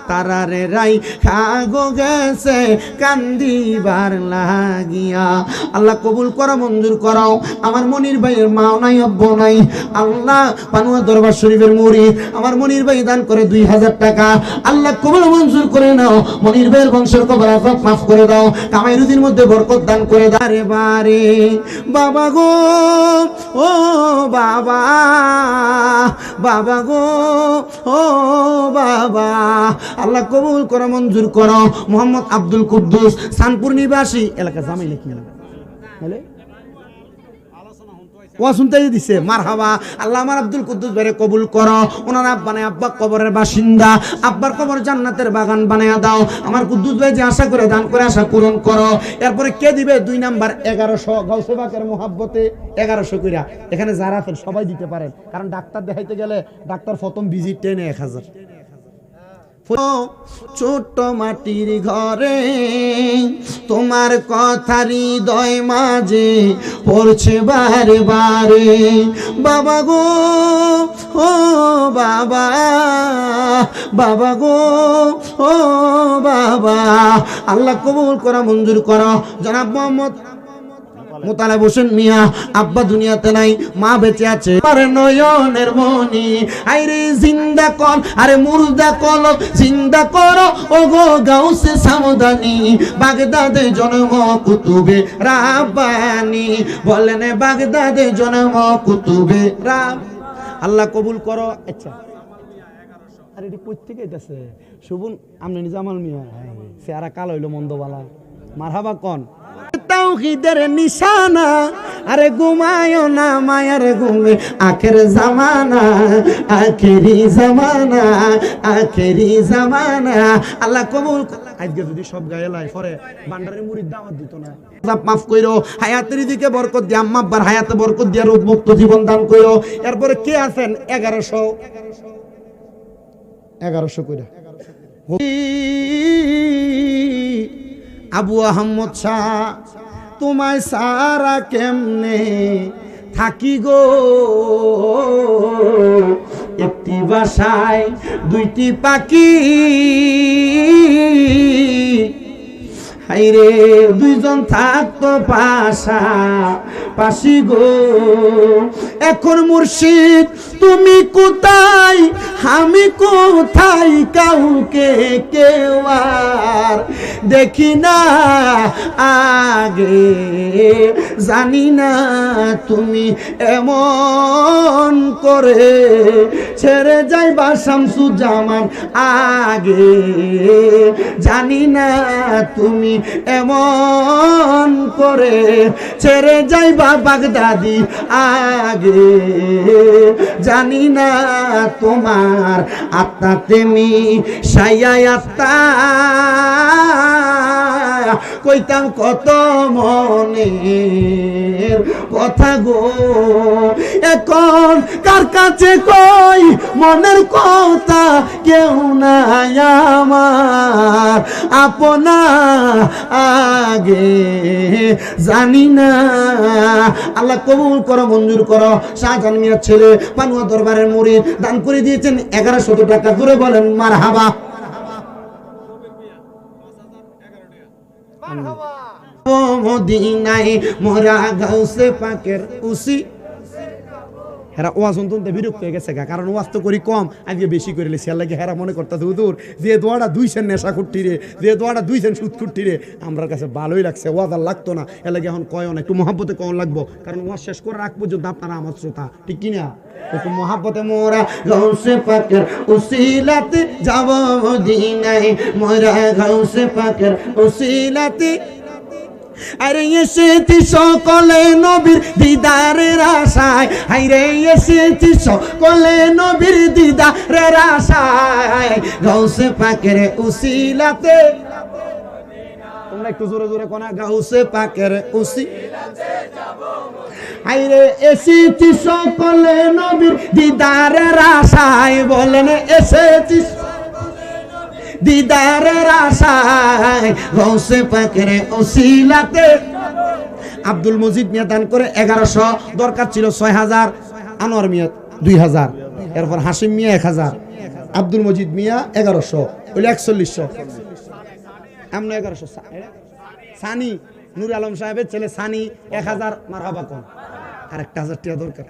[SPEAKER 1] তারারে রাই খাগো গেছে কান্দিবার লাগিয়া। আল্লাহ কবুল করো, মঞ্জুর করো। আমার মনির ভাইয়ের মাও নাই আব্বা নাই, আল্লাহ পানুয়া দরবার শরীফের মুরিদ আমার মনির ভাই দান করে 2,000 টাকা। আল্লাহ কবুল মঞ্জুর করে নাও। মনির ভাইয়ের বংশের কবর আযাব মাফ করে দাও, কামাই রুজির মধ্যে বরকত দান করে দাও। আরে বারে বাবা গো, ও বাবা, বাবা গো, ও বাবা। আল্লাহ কবুল করো, মঞ্জুর করো। মোহাম্মদ আব্দুল কুদ্দুস সানপুর নিবাসী, এলাকা জামাইলে কি বলে ও শুনতেই দিছে মারহাবা। আল্লাহ আমার আব্দুল কুদ্দুস ভাইরে কবুল করো। ওনার আব্বা নাই, আব্বা কবরের বাসিন্দা, আব্বার কবর জান্নাতের বাগান বানায়া দাও। আমার কুদ্দুস ভাই যে আশা করে দান করে আশা পূরণ করো। এরপরে কে দিবে 2 নাম্বার 1100 গাউসে পাকের মোহাব্বতে 1100 কইরা। এখানে যারা আছেন সবাই দিতে পারেন, কারণ ডাক্তার দেখাইতে গেলে ডাক্তার প্রথম ভিজিট টেনে 1000। ছোট্ট মাটির ঘরে তোমার কথা হৃদয় মাঝে পড়ছে বারে বারে। বাবা গো, ও বাবা, বাবা গো, ও বাবা। আল্লাহ কবুল করা, মঞ্জুর করো। জনাব মোহাম্মদ মোতালেব হোসেন মিয়া, আব্বা দুনিয়াতে নাই, মা বেঁচে আছে। আরে নয়নের মনি, আরে জিন্দা কল, আরে মুর্দা কল, জিন্দা করো ও গো গাউসে সামদানি। বাগদাদে জন্ম কুতুবে রাব্বানি, বলেন বাগদাদে জন্ম কুতুবে রাব। আল্লাহ কবুল করো। আচ্ছা আরে এটি কই থেকে এসেছে? শুভন আমনে জামাল মিয়া, চেহারা কালো হইলো মন্দবালা। মারহাবা কোন তাওহীদের নিশানা, আরে ঘুমায় না মায়ার ঘুমে, আখের জামানা, আখেরি জামানা, আখেরি জামানা। আল্লাহ কবুল। আজকে যদি সব গায়ে লাই পরে ভান্ডারের মুরিদ দাওয়াত দিত না। মাফ কইরো, হায়াতের দিকে বরকত দিয়া, আম্মা আব্বার হায়াতে বরকত দিয়া রূপ মুক্ত জীবন দান কইরো। এরপরে কে আছেন 1100 কইরা। আবু আহমদ শাহ, তোমায় সারা কেমনে থাকি গো, একটি বাসায় 2টি পাখি, হাইরে 2জন থাকতো পাশা পাশি গো। এখন মুর্শিদ তুমি কোথায়, আমি কোথায়, কাউকে কেউ আর দেখি না আগে, জানি না তুমি এমন করে ছেড়ে যাইবা শামসুজ্জামান আগে, জানি না তুমি এমন করে ছেড়ে যাইবা বাগদাদি আগে, জানি না তোমার আত্মা তেমি সাইয়া আত্মা কইতাম কত মনের কথা গো। এখন কার কাছে কই মনের কথা, কেউ নাই আমার আপনা আগে, জানি না। আল্লাহ কবুল করো, মঞ্জুর করো। শাহজাহান মিয়ার ছেলে পানুয়া দরবারের মুরিদ দান করে দিয়েছেন 1100 টাকা। জোরে বলেন মারহাবা। ও মদিনায় মোরা গাউসে পাকের উসি হেরা ওয়াজ শুনতে বিরক্ত হয়ে গেছে কারণ ওয়াজ তো করি কম আজকে বেশি করে লেছি লাগে হেরা মনে করতেছে হুজুর যে দোয়াটা দুইছেন নেশা খুঁটি রে যে দোয়াটা দুইছেন সুদ খুঁটি রে আমার কাছে ভালোই লাগছে ওয়াজ আর লাগতো না এর লাগে এখন কয়ন একটু মহাব্বতে কম লাগবো কারণ ওয়াজ শেষ করার আগ পর্যন্ত আপনারা আমার শ্রোতা ঠিক কিনা একটু মহাব্বতে মোরা গাউসে পাকের উসিলাতে যাব মদিনায় মোরা গাউসে পাকের উসিলাতে আরে এসেছি সকলে নবীর দিদারের আশায় হাইরে এসেছি সকলে নবীর দিদারের আশায় গাউসে পাকের উসিলাতে তোমরা একটু জোরে জোরে কোনা গাউসে পাকের উসিলাতে যাব হাইরে এসেছি সকলে নবীর দিদারের আশায় বলেন এসেছি দিদারের আশায় গাউসে পাকের উসিলাতে আব্দুল মজিদ মিয়া দান করে 1100 দরকার ছিল 6000 আনোয়ার মিয়া 2000 এরপর হাসিম মিয়া 1000 আব্দুল মজিদ মিয়া 1100 হইল 4100 আমরা 1100 সানি নূর আলম সাহেবের ছেলে সানি 1000 মারহাবা কোন আর 1000 টাকা দরকার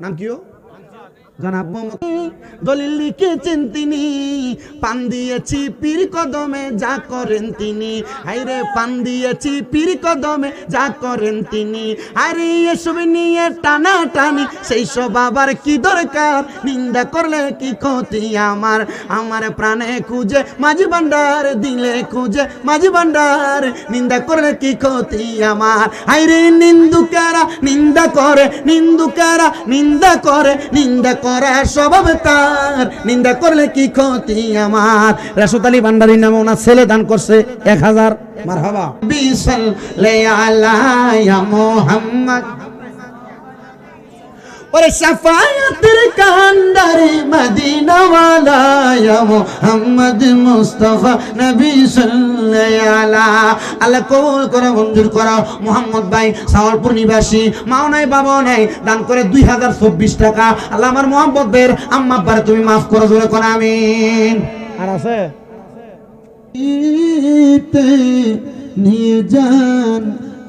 [SPEAKER 1] নাম কিও জনাব দলিল লিখেছেন তিনি পান দিয়েছি পীর কদমে যা করেন তিনি হাইরে পান দিয়েছি পীর কদমে যা করেন তিনি আরে এসব নিয়ে টানা টানি সেই সব আবার কি দরকার নিন্দা করলে কি ক্ষতি আমার আমার প্রাণে খুঁজে মাঝি ভান্ডার দিলে খুঁজে মাঝি ভান্ডার নিন্দা করলে কি ক্ষতি আমার হাইরে নিন্দুকেরা নিন্দা করে নিন্দুকেরা নিন্দা করে নিন্দা করে স্বভাব তার নিন্দা করলে কি ক্ষতি আমার রাসূল আলী ভান্ডারী নামে ওনার ছেলে দান করছে 1000 মারহাবা বিসাল্লাল্লাহু আলাইহি মুহাম্মদ ওরে শাফায়াতের কান্ডারে মদিনা ওয়ালা ইয়া মুহাম্মদ মুস্তাফা নবী সাল্লাল্লাহু আলাইহি আল্লাহ কবুল করে মঞ্জুর করো মুহাম্মদ ভাই সাওয়ালপুর নিবাসী মাও নাই বাবা নাই দান করে 2024 টাকা আল্লাহ আমার মুহাম্মদ ভাইয়ের আম্মা আব্বারে তুমি maaf করো জোরে কোন আমিন আর আছে ইতে নিয়ে যান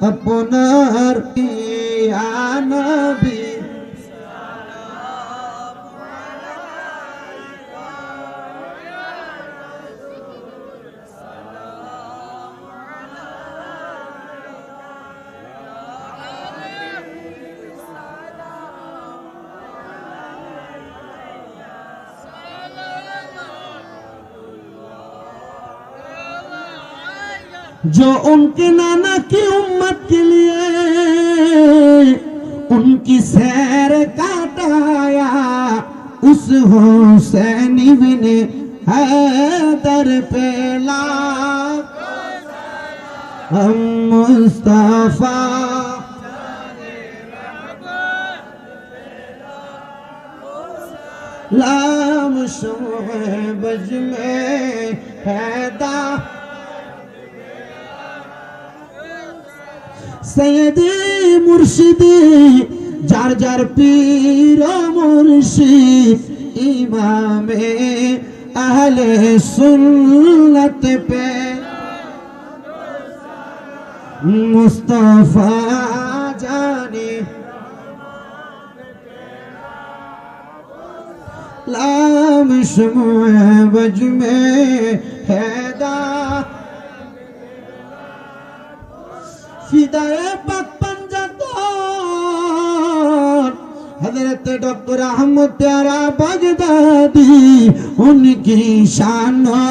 [SPEAKER 1] আপনার ইয়া নবী जो उनके नाना की उम्मत के लिए उनकी सैर काटाया उस हुसैनी ने हैदर पे हम मुस्तफा लाम शोबज में हैदर सैयदी मुर्शिदी जार जार पीर मुर्शिद इमामे अहले सुन्नत पे मुस्तफा जाने लाम शोबज में हैदर फिदाए पाक पंजातन हजरत डॉक्टर अहमद प्यारा बगदादी उनकी शानो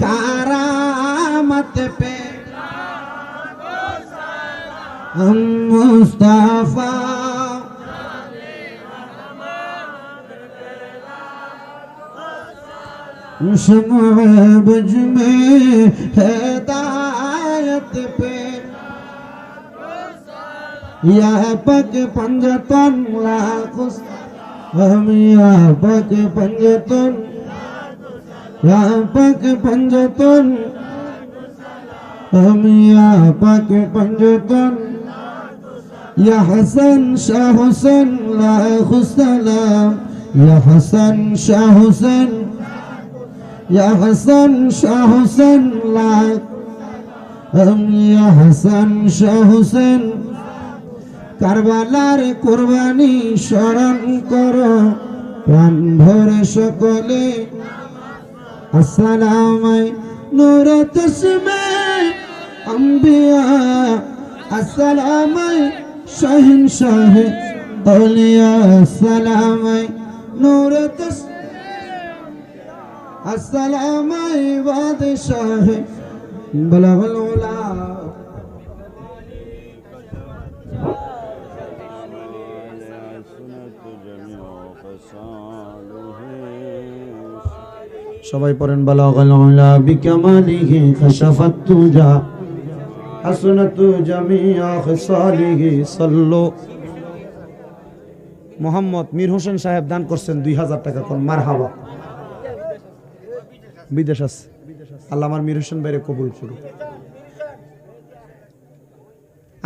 [SPEAKER 1] करामत पे हम मुस्तफा शमअबज में हिदायत पे या पग पंजतन लाखुस हम या पग पंजतन या पग पंजतन हम या पग पंजतन या हसन शाह हुसैन लाखुस सलाम या हसन शाह हुसैन या हसन शाह हुसैन लाख আমি হাসান শাহ হোসেন কারবালার কুরবানি স্মরণ করো প্রাণ ভরে সকলে আসসালামু নূরে তসমে আম্বিয়া আসসালামু শাহিন শাহ আউলিয়া আসসালামু নূরে তসমে আসসালামু বাদশাহ বলাগল উলা সবাই পড়েন বালাগাল উলা বিকামালিহি খাশাফাত তুজা হাসনাতু জামিয়া খিসালিহি সাল্লু মোহাম্মদ মীর হোসেন সাহেব দান করছেন 2000 টাকা কোন মারহাবা বিদেশ আছে আল্লাহ আমার মীর হোসেন ভাইরে কবুল করুন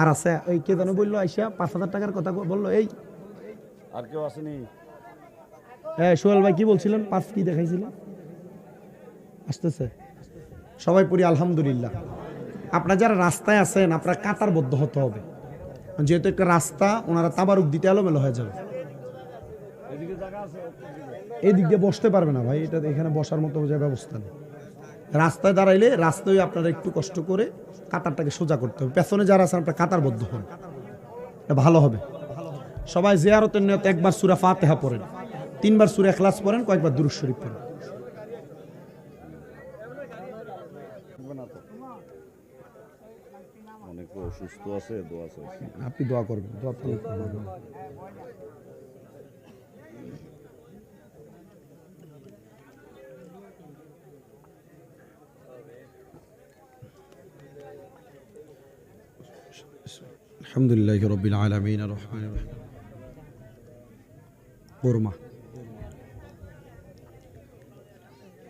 [SPEAKER 1] আর আছে ওই কে জানো বললো আইসা 5000 টাকার কথা বললো এই
[SPEAKER 2] আর কেউ আসেনি
[SPEAKER 1] হ্যাঁ সোহেল ভাই কি বলছিলেন 5 কি দেখাইছিলেন আসতেছে সবাই পড়ি আলহামদুলিল্লাহ আপনারা যারা রাস্তায় আছেন আপনারা কাতারবদ্ধ হতে হবে যেহেতু একটা রাস্তা ওনারা তাবারুক দিতে এলোমেলো হয়ে যাবে এই দিক দিয়ে বসতে পারবে না ভাই এটা এখানে বসার মতো ব্যবস্থা নেই রাস্তায় দাঁড়াইলে রাস্তায় আপনারা একটু কষ্ট করে কাতারটাকে সোজা করতে হবে পেছনে যারা আছেন আপনারা কাতারবদ্ধ হন এটা ভালো হবে সবাই জিয়ারতের নিয়ত একবার সূরা ফাতিহা পড়েন 3 বার সূরা ইখলাস পড়েন কয়েকবার দুরূদ শরীফ পড়েন
[SPEAKER 2] অনেক অসুস্থ আছে দোয়া চাইছি
[SPEAKER 1] আপনি দোয়া করবেন দোয়া করবেন আলহামদুলিল্লাহি রাব্বিল আলামিন আর রহমানির রহিম কুরমা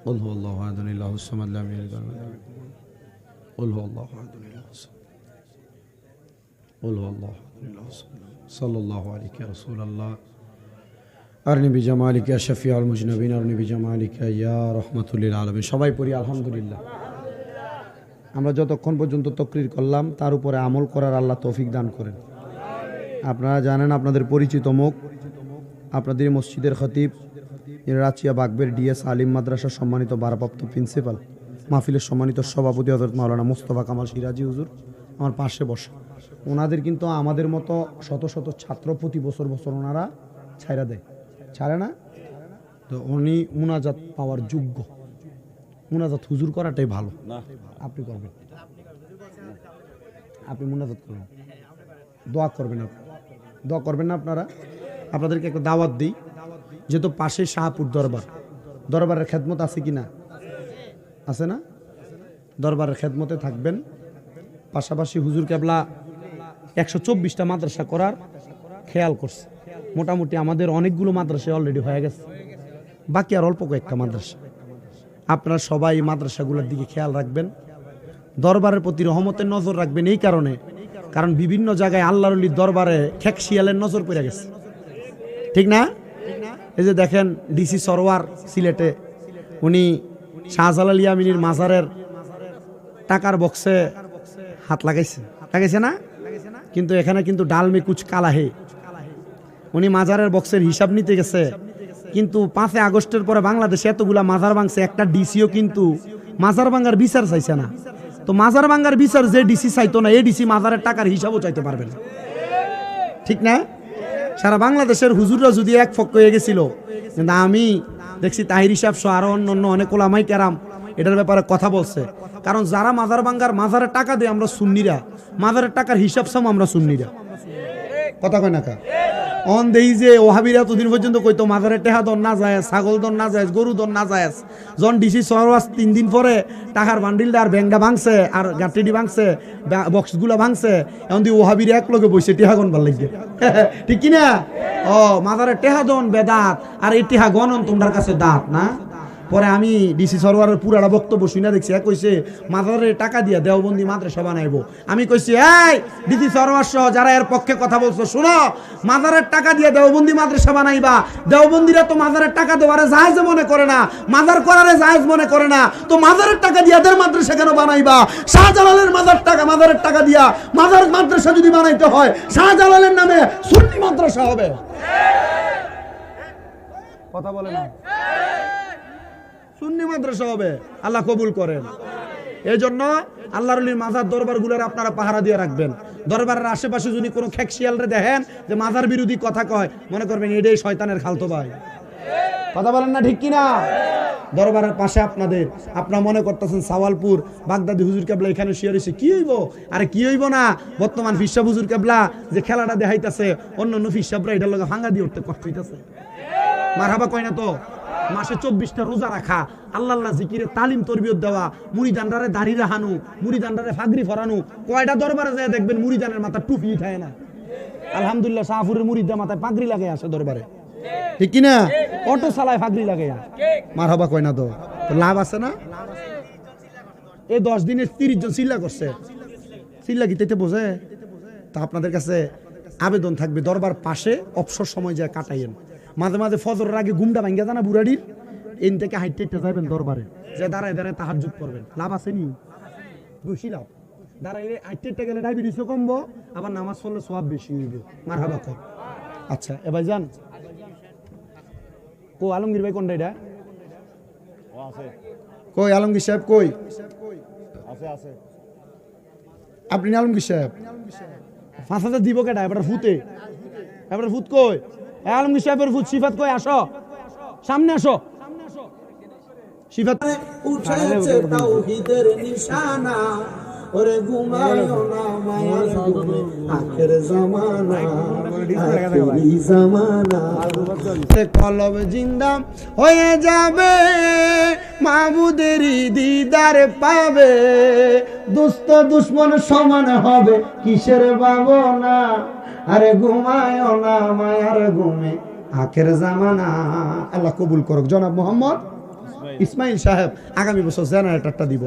[SPEAKER 1] قل هو الله احد الله الصمد لم يلد ولم يولد قل هو الله احد الله الصمد قل هو الله احد الله الصمد صلى الله عليك يا رسول الله ارني بجمالك يا شفيع المذنبين ارني بجمالك يا رحمة للعالمين সবাই পড়ি আলহামদুলিল্লাহ আমরা যতক্ষণ পর্যন্ত তাকরীর করলাম তার উপরে আমল করার আল্লাহ তৌফিক দান করেন আপনারা জানেন আপনাদের পরিচিত মুখ আপনাদের মসজিদের খতিব রাচিয়া বাগবের ডিএস আলিম মাদ্রাসার সম্মানিত ভারপ্রাপ্ত প্রিন্সিপাল মাহফিলের সম্মানিত সভাপতি হযরত মাওলানা মুস্তাফা কামাল সিরাজি হুজুর আমার পাশে বসে ওনাদের কিন্তু আমাদের মতো শত শত ছাত্র প্রতি বছর বছর ওনারা ছাইরা দেয় ছাড়ে না তো উনি মুনাজাত পাওয়ার যোগ্য মুনাজাত হুজুর করাটাই ভালো
[SPEAKER 2] না
[SPEAKER 1] আপনি করবেন আপনি মুনাজাত করবেন দোয়া করবেন আপনি দোয়া করবেন না আপনারা আপনাদেরকে একটা দাওয়াত দিই যেহেতু পাশে শাহপুর দরবারের খেদমত আছে কি না আছে না দরবারের খেদমতে থাকবেন পাশাপাশি হুজুর কেবলা 124টা মাদ্রাসা করার খেয়াল করছে মোটামুটি আমাদের অনেকগুলো মাদ্রাসা অলরেডি হয়ে গেছে বাকি আর অল্প কয়েকটা মাদ্রাসা আপনারা সবাই মাদ্রাসাগুলোর দিকে খেয়াল রাখবেন দরবারের প্রতি রহমতের নজর রাখবেন এই কারণে কারণ বিভিন্ন জায়গায় আল্লাহর ওলির দরবারে খেক শিয়ালের নজর পড়ে গেছে ঠিক না এই যে দেখেন ডিসি সরওয়ার সিলেটে উনি শাহজালাল ইয়ামিনীর মাজারের টাকার বক্সে হাত লাগাইছে না কিন্তু এখানে কিন্তু ডাল মে কুচ কালা হে উনি মাজারের বক্সের হিসাব নিতে গেছে কিন্তু 5 আগস্টের পরে বাংলাদেশে এতগুলা মাজার ভাঙছে একটা ডিসিও কিন্তু মাজার ভাঙার বিচার চাইছে না তো মাজার ভাঙার বিচার যে ডিসি চাইতো না এই ডিসি মাজারের টাকার হিসাবও চাইতে পারবে না ঠিক না সারা বাংলাদেশের হুজুররা যদি এক ফক হয়ে গেছিল কিন্তু আমি দেখছি তাহির হিসাব সহ আরো অন্য অনেক ওলামাই কেরাম এটার ব্যাপারে কথা বলছে কারণ যারা মাজার ভাঙার মাজারের টাকা দেয় আমরা সুন্নিরা মাজারের টাকার হিসাব সাম আমরা সুন্নিরা কথা কয় না কা অন দেই যে ওহাবিরা এতদিন পর্যন্ত কইতো মাজারের টেহা দন না যায় ছাগল দন না যায় গরু দন না যায় জন ডিসি সরওয়াস 3 দিন পরে টাকার বান্ডিলটা আর ব্যাংকটা ভাঙছে আর গাটিডি ভাঙছে বক্সগুলো ভাঙছে এখন দি ওহাবিরা এক লগে বসে টেহা গন ভাল লাগে ঠিক কি না ও মাজারের টেহা দন বেদাত আর এই টেহা গণন তোমার কাছে দাঁত না পরে আমি ডিসি সরওয়ারের পুরাটা বক্তব্য শুনে দেখছি কইছে মাদারের টাকা দিয়া দেওবন্দি মাদ্রাসা বানাইবো। আমি কইছি এই ডিসি সরওয়ার সহ যারা এর পক্ষে কথা বলছো শুনো, মাদারের টাকা দিয়ে দেওবন্দি মাদ্রাসা বানাইবা, দেওবন্দিরা তো মাদারের টাকা দেওয়ারে জায়েজ মনে করে না, মাদার করারে জায়েজ মনে করে না, তো মাদারের টাকা দিয়ে এদের মাদ্রাসা কেন বানাইবা? শাহজালালের মাদারের টাকা দিয়া মাদার মাদ্রাসা যদি বানাইতে হয় শাহজালালের নামে সুন্নি মাদ্রাসা হবে। কথা বলে না, সুন্নি মাদ্রাসা হবে। আল্লাহ কবুল করেন। এই জন্য আল্লাহর ওলির মাজার দরবারগুলোর আপনারা পাহারা দিয়ে রাখবেন। দরবারের আশেপাশে যদি কোনো খেকশিয়ালরে দেখেন যে মাজার বিরোধী কথা কয়, মনে করবেন এটাই শয়তানের খালতো ভাই। কথা বলেন না ঠিক কিনা? দরবারের পাশে আপনারা মনে করতেছেন সাওয়ালপুর বাগদাদি হুজুর কেবলা এখানে শুয়ে রয়েছে, কি হইব? আরে কি হইব না, বর্তমান ফিরসাব হুজুর কেবলা যে খেলাটা দেখাইতেছে অন্য অন্য ফিরসাবরা এটার লগে ভাঙা দিয়ে উঠতে কষ্ট হইতেছে। মারহাবা কয় না তো? মাসে 24টা রোজা রাখা, আল্লাহ জিকিরে তালিম তরবিয়ত দেওয়া, মুরিদানরে দাড়ি রাহানু, মুরিদানরে ফাগরি ফরানু, কয়টা দরবারে যায় দেখবেন মুরিদানের মাথা টুপি উঠায় না। আলহামদুলিল্লাহ শাহপুরের মুরিদদের মাথায় পাগড়ি লাগাই আসে দরবারে, ঠিক কিনা? অটো চালায় ফাগড়ি লাগাই। মারহাবা কয় না তো? লাভ আছে না? এই 10 দিনে 30 জন চিল্লা করছে। চিল্লা কি তেতে বোঝে? তা আপনাদের কাছে আবেদন থাকবে দরবার পাশে অবসর সময় যায় কাটাইয়েন। মাঝে মাঝে ফজরের আগে ঘুমটা ভাঙ্গা জানা বুড়াডির এন থেকে হাইটে যাবেন দরবারে, যে দাঁড়ায় দাঁড়ায় তাহাজ্জুদ করবেন। লাভ আছে নি? বেশি লাভ। দাঁড়াইলে হাইটে গেলে ডায়াবেটিসও কমবো, আবার নামাজ পড়লে সওয়াব বেশি হইবে। মারহাবা কর। আচ্ছা এবার যান কো আলমগীর ভাই কোনটা এটা? কই আলমগীর সাহেব কই?
[SPEAKER 2] আছে
[SPEAKER 1] আপনি আলমগীর সাহেব 5,000 দিব কেটা? এবার ফুতে, এবার ফুত কই? আলমগীর সাহেবের ফুত সিফাত কই? আসো সামনে আসো। সিফাত
[SPEAKER 3] উঠেছে তাওহীদের নিশানা, ওরে ঘুমায়ো না মায়ার ঘুমে, আখের জামানা আখেরি জামানা।
[SPEAKER 1] কলব জিন্দা হয়ে যাবে, মাহবুদেরই দিদার পাবে, দুস্থ দুশ্মন সমান হবে, কিসের ভাবনা? আরে ঘুমায়ো না মায়ার ঘুমে, আখের জামানা। আল্লাহ কবুল করুক। জনাব মোহাম্মদ ইসমাইল সাহেব আগামী বছর জেনারেটরটা দিব।